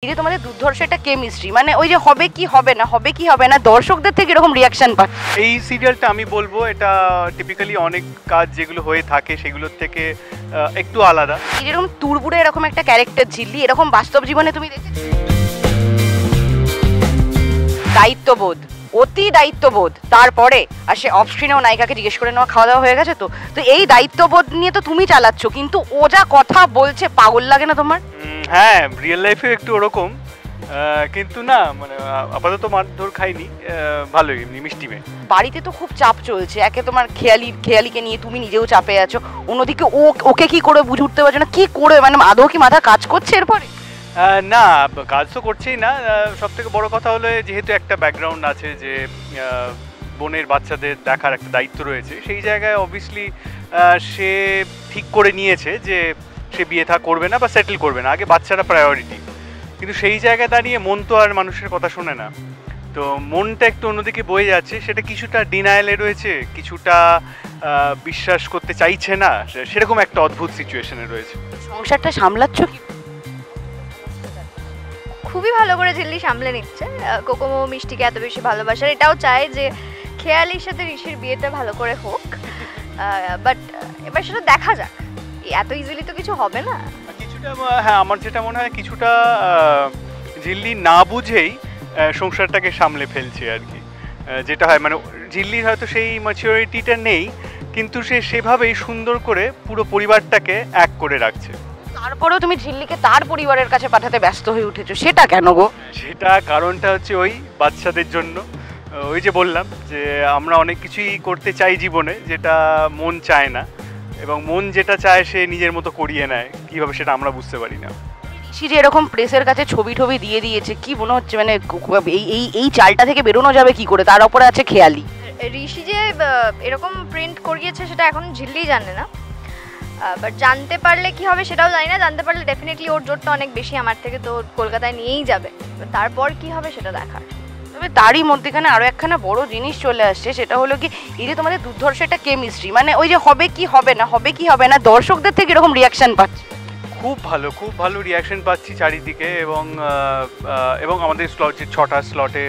এই যে তোমাদের দুর্ধর্ষ একটা কেমিস্ট্রি, মানে ওই যে হবে কি হবে না, হবে কি হবে না, দর্শকদের থেকে এরকম রিয়াকশন পায়। এই সিরিয়ালটা আমি বলবো এটা টিপিক্যালি অনেক কাজ যেগুলো হয়ে থাকে সেগুলোর থেকে একটু আলাদা। এরকম তুড়বুড়ে এরকম একটা ক্যারেক্টার ঝিল্লি এরকম বাস্তব জীবনে তুমি দেখেছো? দায়িত্ববোধ, অতি দায়িত্ববোধ, তারপরে আর সে অফ স্ক্রিনেও নায়িকাকে জিজ্ঞেস করে নেওয়া খাওয়া দাওয়া হয়ে গেছে তো তো এই দায়িত্ববোধ নিয়ে তো তুমি চালাচ্ছ, কিন্তু ও যা কথা বলছে পাগল লাগে না তোমার? হ্যাঁ, রিয়েল লাইফে একটু ওরকম, কিন্তু না মানে আপাতত মারধর খাইনি, ভালোই এমনি মিষ্টি মেয়ে। বাড়িতে তো খুব চাপ চলছে, একে তোমার খেয়ালিকে নিয়ে তুমি নিজেও চাপে আছো, অন্যদিকে ওকে কি করে বুঝে উঠতে পারছো না, কি করে মানে আদৌ কি মাথা কাজ করছে এরপরে? না, কাজ তো করছেই না, সব থেকে বড় কথা হলো যেহেতু একটা ব্যাকগ্রাউন্ড আছে যে বোনের বাচ্চাদের দেখার একটা দায়িত্ব রয়েছে, সেই জায়গায় অবভিয়াসলি সে ঠিক করে নিয়েছে যে সে বিয়ে থা করবে না বা সেটেল করবে না, আগে বাচ্চারা প্রায়োরিটি। কিন্তু সেই জায়গায় দাঁড়িয়ে মন তো আর মানুষের কথা শোনে না, তো মনটা একটু অন্যদিকে বয়ে যাচ্ছে, সেটা কিছুটা ডিনায়ালে রয়েছে, কিছুটা বিশ্বাস করতে চাইছে না, সেরকম একটা অদ্ভুত সিচুয়েশনে রয়েছে। সংসারটা সামলাচ্ছ কি? খুবই ভালো করে ঝিল্লি সামলে নিচ্ছে। কোকোমো মিষ্টিকে এত বেশি ভালোবাসার, এটাও চায় যে খেয়ালির সাথে ঋষির বিয়েটা ভালো করে হোক, বাট এবার সেটা দেখা যাক, এত ইজিলি তো কিছু হবে না। কিছুটা হ্যাঁ, আমার যেটা মনে হয় কিছুটা ঝিল্লি না বুঝেই সংসারটাকে সামলে ফেলছে আর কি, যেটা হয় মানে ঝিল্লির হয়তো সেই ম্যাচিউরিটিটা নেই, কিন্তু সে সেভাবেই সুন্দর করে পুরো পরিবারটাকে এক করে রাখছে। তারপরেও তুমি ঝিল্লিকে তার পরিবারের কাছে পাঠাতে ব্যস্ত হয়ে উঠেছো, সেটা কেন গো? সেটা কারণটা হচ্ছে ওই বাচ্চাদের জন্য। ওই যে বললাম যে আমরা অনেক কিছুই করতে চাই জীবনে যেটা মন চায় না, এবং মন যেটা চায় সে নিজের মতো করিয়ে নেয়, কীভাবে সেটা আমরা বুঝতে পারি না। ঋষি যে এরকম প্রেসের কাছে ছবি দিয়ে দিয়েছে, কি মনে হচ্ছে মানে এই চালটা থেকে বেরোনো যাবে কি করে? তার উপরে আছে খেয়ালি। ঋষি যে এরকম প্রিন্ট করিয়েছে সেটা এখন ঝিল্লি জানে না, বাট জানতে পারলে কি হবে সেটাও জানি না। জানতে পারলে ডেফিনেটলি ওর জোরটা অনেক বেশি আমার থেকে, তো কলকাতায় নিয়েই যাবে, তারপর কি হবে সেটা দেখার। তবে তারই মধ্যেখানে আরো একখানা বড় জিনিস চলে আসছে, সেটা হলো কি এই যে তোমাদের দুর্ধর্ষ একটা কেমিস্ট্রি, মানে ওই যে হবে কি হবে না, হবে কি হবে না, দর্শকদের থেকে এরকম রিয়াকশন পাচ্ছে। খুব ভালো রিয়াকশন পাচ্ছি চারিদিকে, এবং আমাদের স্লট যে 6টা স্লটে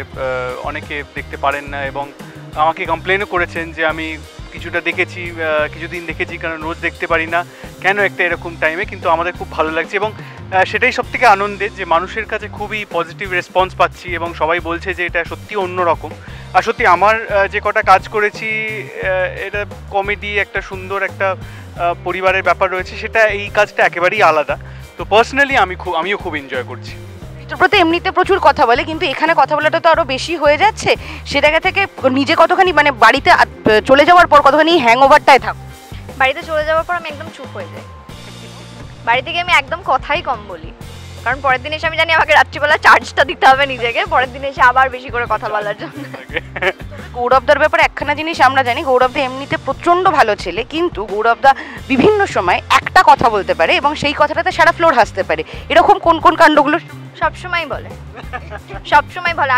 অনেকে দেখতে পারেন না, এবং আমাকে কমপ্লেনও করেছেন যে আমি কিছুটা দেখেছি, কিছুদিন দেখেছি, কারণ রোজ দেখতে পারি না কেন একটা এরকম টাইমে, কিন্তু আমাদের খুব ভালো লাগছে, এবং সেটাই সব থেকে আনন্দের যে মানুষের কাছে খুবই পজিটিভ রেসপন্স পাচ্ছি, এবং সবাই বলছে যে এটা সত্যি অন্যরকম। আর সত্যি আমার যে কটা কাজ করেছি এটা কমেডি, একটা সুন্দর একটা পরিবারের ব্যাপার রয়েছে, সেটা এই কাজটা একেবারেই আলাদা। তো পার্সোনালি আমিও খুব এনজয় করছি। চিত্রপ্রতে এমনিতে প্রচুর কথা বলে, কিন্তু এখানে কথা বলাটা তো আরো বেশি হয়ে যাচ্ছে, সে জায়গা থেকে নিজে কতখানি মানে বাড়িতে চলে যাওয়ার পর কতখানি হ্যাংওভারটায় থাকো? বাড়িতে চলে যাওয়ার পর আমি একদম চুপ হয়ে যাই, বাড়িতে গিয়ে আমি একদম কথাই কম বলি, কারণ পরের দিন এসে আমি জানি আমাকে রাত্রিবেলা চার্জটা দিতে হবে নিজেকে, পরের দিন এসে আবার বেশি করে কথা বলার জন্য। গৌরবদার ব্যাপারে একখানা জিনিস আমরা জানি, গৌরবদা এমনিতে প্রচন্ড ভালো ছেলে, কিন্তু গৌরবদা বিভিন্ন সময় একটা কথা বলতে পারে এবং সেই কথাটাতে সারা ফ্লোর হাসতে পারে। এরকম কোন কোন কাণ্ডগুলো সবসময় বলে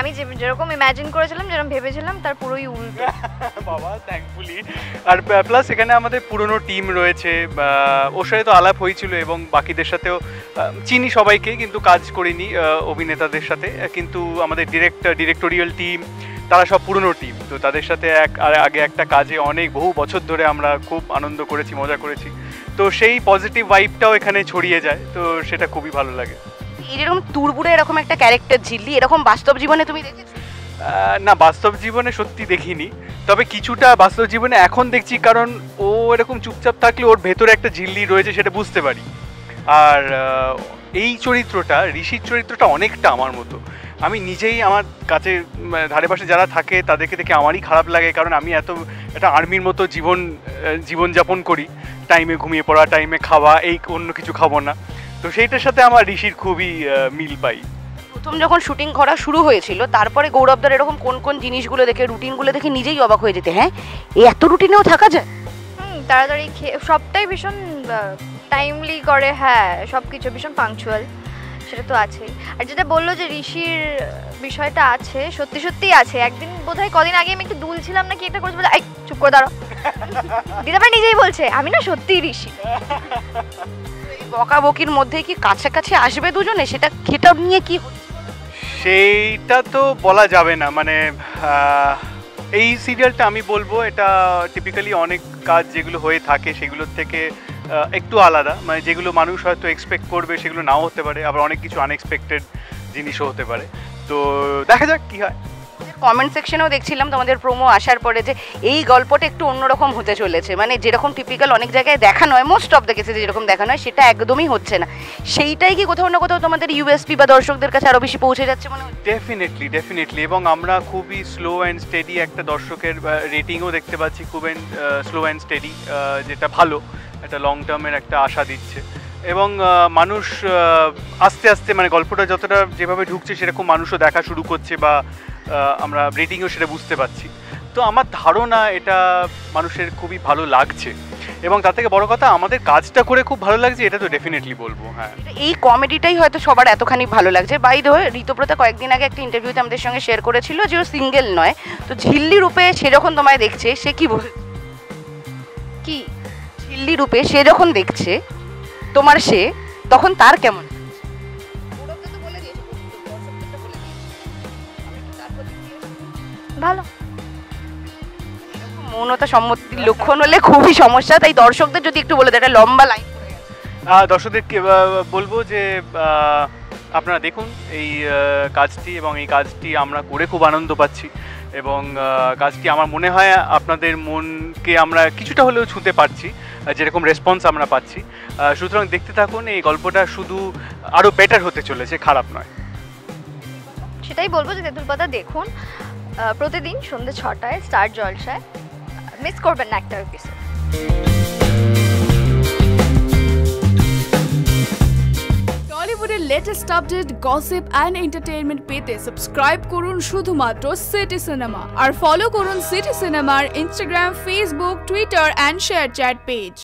আমি যেরকম ইমাজিন করেছিলাম, যেরকম ভেবেছিলাম তার পুরোই উল্টো। বাবা থ্যাঙ্কফুলি। আর প্লাস এখানে আমাদের পুরনো টিম রয়েছে, ওর সাথে তো আলাপ হয়েছিল, এবং বাকিদের সাথেও চিনি সবাইকে, কিন্তু কাজ করিনি অভিনেতাদের সাথে, কিন্তু আমাদের ডিরেক্টোরিয়াল টিম তারা সব পুরনো টিম, তো তাদের সাথে আগে একটা কাজে বহু বছর ধরে আমরা খুব আনন্দ করেছি, মজা করেছি, তো সেই পজিটিভ ভাইবটাও এখানে ছড়িয়ে যায়, তো সেটা খুবই ভালো লাগে। এরকম তুড়বুড়ে এরকম একটা ক্যারেক্টার ঝিল্লি এরকম বাস্তব জীবনে তুমি দেখেছো? না, বাস্তব জীবনে সত্যি দেখিনি, তবে কিছুটা বাস্তব জীবনে এখন দেখছি, কারণ ও এরকম চুপচাপ থাকলে ওর ভেতরে একটা ঝিল্লি রয়েছে সেটা বুঝতে পারি। আর এই চরিত্রটা, ঋষির চরিত্রটা অনেকটা আমার মতো। আমি নিজেই আমার কাছে ধারে পাশে যারা থাকে তাদেরকে দেখে আমারই খারাপ লাগে, কারণ আমি একটা আর্মির মতো জীবনযাপন করি, টাইমে ঘুমিয়ে পড়া, টাইমে খাওয়া, এই অন্য কিছু খাবো না, তো সেইটার সাথে আমার ঋষির খুবই মিল পাই। প্রথম যখন শুটিং করা শুরু হয়েছিল, তারপরে গৌরবদার এরকম কোন কোন জিনিসগুলো দেখে, রুটিনগুলো দেখে নিজেই অবাক হয়ে যেতে, হ্যাঁ এই এত রুটিনেও থাকা যায়? তাড়াতাড়ি খেয়ে সবটাই ভীষণ টাইমলি করে, হ্যাঁ সব কিছু ভীষণ পাংচুয়াল, সেটা তো আছেই। আর যেটা বললো যে ঋষির বিষয়টা আছে, সত্যিই আছে। একদিন বোধহয় কদিন আগে আমি একটু দুলছিলাম নাকি এটা করেছি, বলে এই চুপ করে দাঁড়াও, দিদাভাই নিজেই বলছে আমি না সত্যিই ঋষি। বকাবকির মধ্যে কি কাছাকাছি আসবে দুজনে, সেটা নিয়ে কি হচ্ছে? সেইটা তো বলা যাবে না, মানে এই সিরিয়ালটা আমি বলবো এটা টিপিক্যালি অনেক কাজ যেগুলো হয়ে থাকে সেগুলোর থেকে একটু আলাদা, মানে যেগুলো মানুষ হয়তো এক্সপেক্ট করবে সেগুলো নাও হতে পারে, আবার অনেক কিছু আনএক্সপেক্টেড জিনিসও হতে পারে। তো দেখা যাক কি হয়। কমেন্ট সেকশনেও দেখছিলাম তোমাদের প্রোমো আসার পরে যে এই গল্পটা একটু অন্যরকম হতে চলেছে, মানে যেরকম টিপিক্যাল অনেক জায়গায় দেখানো হয়, মোস্ট অফ দ্য কেসে যেরকম দেখানো হয় সেটা একদমই হচ্ছে না। সেইটাই কি কোথাও না কোথাও তোমাদের ইউএসপি বা দর্শকদের কাছে আরো বেশি পৌঁছে যাচ্ছে মনে হয়? ডেফিনেটলি, এবং আমরা খুবই স্লো অ্যান্ড স্টেডি একটা দর্শকের রেটিংও দেখতে পাচ্ছি, খুব স্লো অ্যান্ড স্টেডি, যেটা ভালো, একটা লং টার্মের একটা আশা দিচ্ছে। এবং মানুষ আস্তে আস্তে, মানে গল্পটা যতটা যেভাবে ঢুকছে সেরকম মানুষও দেখা শুরু করছে, বা আমরা রেটিংও সেটা বুঝতে পারছি। তো আমার ধারণা এটা মানুষের খুবই ভালো লাগছে, এবং তার থেকে বড় কথা আমাদের কাজটা করে খুব ভালো লাগছে, এটা তো ডেফিনেটলি বলবো। হ্যাঁ, এই কমেডিটাই হয়তো সবার এতখানি ভালো লাগছে। বাই দ্য ওয়ে, ঋতুপ্রতা কয়েকদিন আগে একটা ইন্টারভিউতে আমাদের সঙ্গে শেয়ার করেছিল যে ও সিঙ্গেল নয়, তো ঝিল্লি রূপে সে যখন তোমায় দেখছে সে কি বল, কি ঝিল্লি রূপে সে যখন দেখছে তোমার সে, তখন তার কেমন? ভালো। মৌনতা সম্মতির লক্ষণ হলে খুবই সমস্যা, তাই দর্শকদের যদি একটু বলে দেয়, একটা লম্বা লাইন। দর্শকদেরকে বলবো যে আপনারা দেখুন এই কাজটি, এবং এই কাজটি আমরা করে খুব আনন্দ পাচ্ছি, এবং কাজটি আমার মনে হয় আপনাদের মনকে আমরা কিছুটা হলেও ছুঁতে পারছি, যেরকম রেসপন্স আমরা পাচ্ছি। সুতরাং দেখতে থাকুন, এই গল্পটা শুধু আরও বেটার হতে চলেছে, খারাপ নয়। সেটাই বলবো যে তেঁতুল পাতা দেখুন প্রতিদিন সন্ধ্যে 6টায় স্টার জলসায়, মিস করবেন না একটা এপিসোড। টলিউডের latest update, gossip and entertainment পেতে সাবস্ক্রাইব করুন শুধুমাত্র সিটি সিনেমা, আর ফলো করুন সিটি সিনেমার Instagram, Facebook, Twitter and ShareChat page.